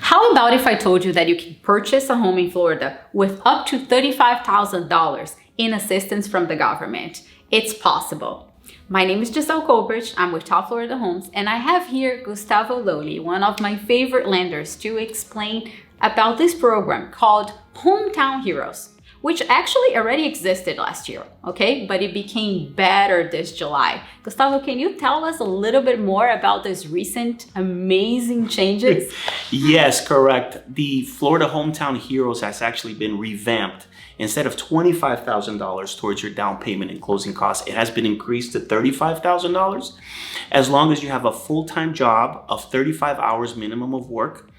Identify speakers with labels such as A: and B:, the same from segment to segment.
A: How about if I told you that you can purchase a home in Florida with up to $35,000 in assistance from the government? It's possible. My name is Giselle Colbert. I'm with Top Florida Homes, and I have here Gustavo Loli, one of my favorite lenders, to explain about this program called Hometown Heroes, which actually already existed last year, okay? But it became better this July. Gustavo, can you tell us a little bit more about this recent amazing changes?
B: Yes, correct. The Florida Hometown Heroes has actually been revamped. Instead of $25,000 towards your down payment and closing costs, it has been increased to $35,000 as long as you have a full-time job of 35 hours minimum of work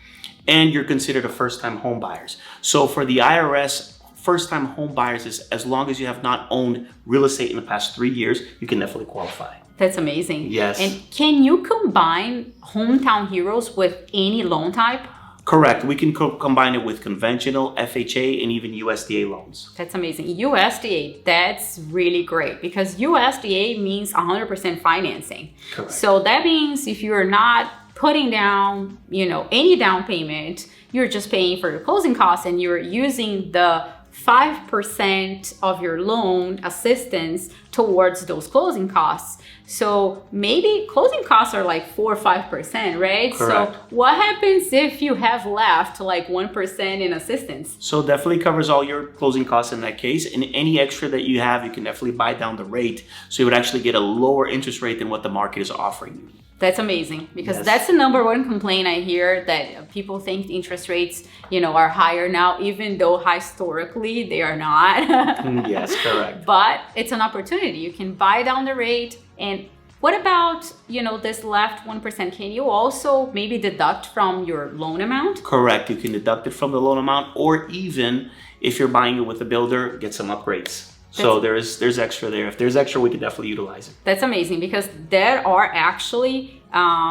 B: and you're considered a first-time home buyers. So for the IRS, first-time home buyers is as long as you have not owned real estate in the past 3 years, you can definitely qualify.
A: That's amazing.
B: Yes.
A: And can you combine Hometown Heroes with any loan type?
B: Correct. We can combine it with conventional, FHA, and even USDA loans.
A: That's amazing. USDA, that's really great because USDA means 100% financing.
B: Correct.
A: So that means if you're not putting down, any down payment, you're just paying for your closing costs and you're using the 5% of your loan assistance towards those closing costs. So maybe closing costs are like 4 or 5%, right?
B: Correct.
A: So what happens if you have left like 1% in assistance?
B: So definitely covers all your closing costs in that case. And any extra that you have, you can definitely buy down the rate. So you would actually get a lower interest rate than what the market is offering you.
A: That's amazing because
B: Yes.
A: that's the number one complaint I hear, that people think interest rates, are higher now, even though historically they are not.
B: Yes, correct.
A: But it's an opportunity. You can buy down the rate. And what about, this left 1%? Can you also maybe deduct from your loan amount?
B: Correct. You can deduct it from the loan amount, or even if you're buying it with a builder, get some upgrades. So there's extra there. If there's extra, we can definitely utilize it.
A: That's amazing because there are actually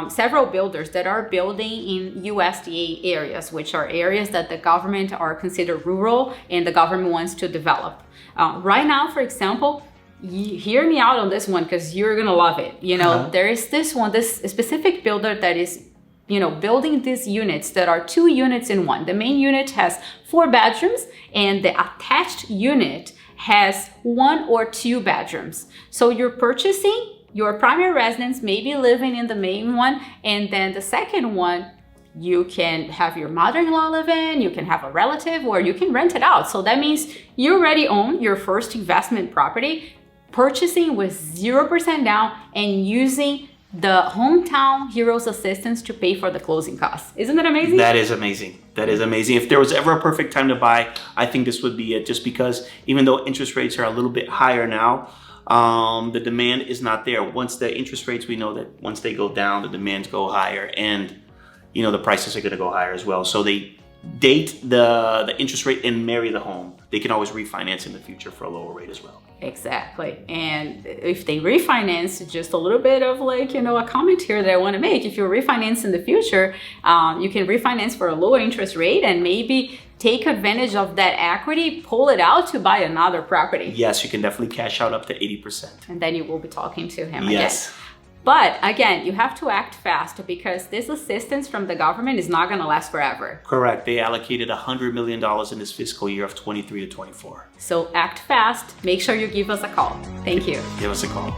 A: several builders that are building in USDA areas, which are areas that the government are considered rural and the government wants to develop. Right now, for example, hear me out on this one because you're gonna love it. There is this specific builder that is building these units that are 2 units in one. The main unit has 4 bedrooms and the attached unit has 1 or 2 bedrooms. So you're purchasing your primary residence, maybe living in the main one, and then the second one, you can have your mother-in-law live in, you can have a relative, or you can rent it out. So that means you already own your first investment property, purchasing with 0% down and using the Hometown Heroes assistance to pay for the closing costs. Isn't that amazing?
B: That is amazing. That is amazing. If there was ever a perfect time to buy, I think this would be it, just because even though interest rates are a little bit higher now, the demand is not there. Once the interest rates, we know that once they go down, the demands go higher, and the prices are going to go higher as well. So they date the interest rate and marry the home. They can always refinance in the future for a lower rate as well.
A: Exactly. And if they refinance, just a little bit of a comment here that I want to make. If you refinance in the future, you can refinance for a lower interest rate and maybe take advantage of that equity, pull it out to buy another property.
B: Yes, you can definitely cash out up to 80%.
A: And then you will be talking to him
B: Yes.
A: again. But again, you have to act fast because this assistance from the government is not going to last forever.
B: Correct. They allocated $100 million in this fiscal year of 23 to 24.
A: So act fast. Make sure you give us a call. Thank you.
B: Give us a call.